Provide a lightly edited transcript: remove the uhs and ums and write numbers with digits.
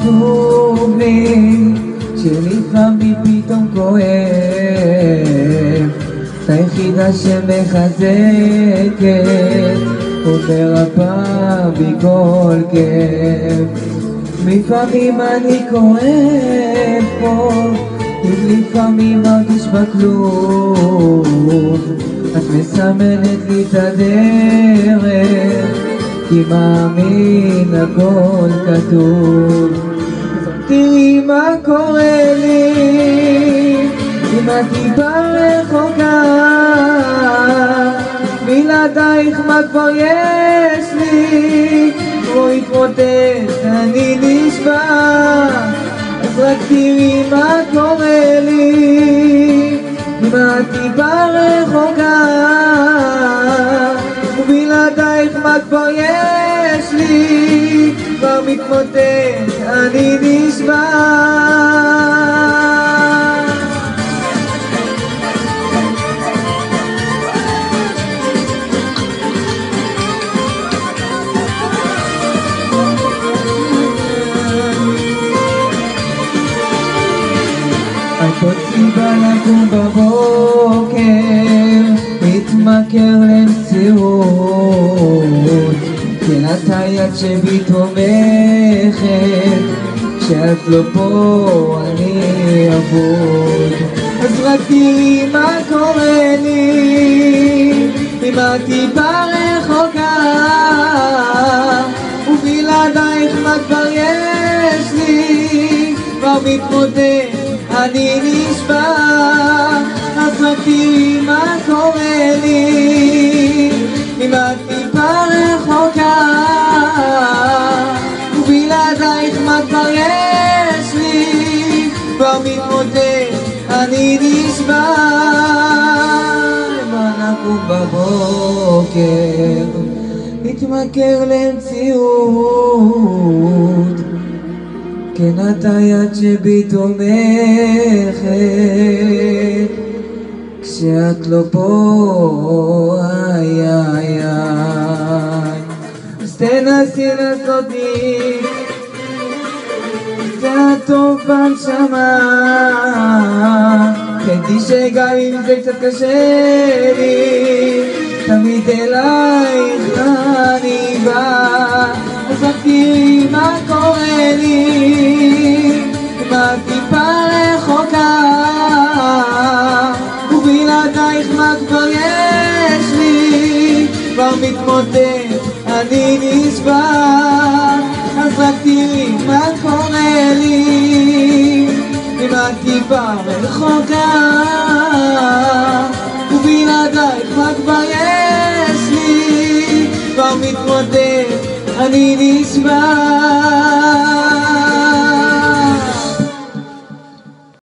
עצוב לי שלפעמים פתאום כואב, את היחידה שמחזקת ומרפאה בי כל כאב. לפעמים אני כואב פה, לפעמים מרגיש בכלום, את מסמנת לי את הדרך, כי מאמין הכל כתוב. תראי מה קורה לי אם את טיפה רחוקה, בלעדייך מה כבר יש לי, כמו התמוטט אני נשבע. אז רק תראי מה קורה לי אם את טיפה רחוקה, ובלעדייך מה כבר יש לי, כבר מתמוטט אני נשבע. את עוד סיבה לקום בבוקר, להתמכר למציאות, כן את היד שבי תומכת, כשאת לא פה אני אבוד. אז רק תראי מה קורה לי אם את טיפה רחוקה, ובלעדייך מה כבר יש לי, כבר מתמוטט אני נשבע. אז רק תראי מה קורה לי אם את טיפה רחוקה, ובלעדייך מה כבר יש לי, כבר מתמוטט אני נשבע. מה נקום בבוקר, להתמכר למציאות, כן את היד שבי תומכת, כשאת לא פה איי איי איי. אז תנסי לעשות לי קצת טוב בנשמה, תדעי שגם אם זה קצת קשה לי, תמיד אלייך אני בא. אז רק תראי מה קורה לי אם את טיפה רחוקה, ובלעדייך מה כבר יש לי, כבר מתמוטט אני נשבע. אז רק תראי מה קורה לי אם את טיפה רחוקה, ובלעדייך מה כבר יש לי, כבר מתמוטט אני נשבע.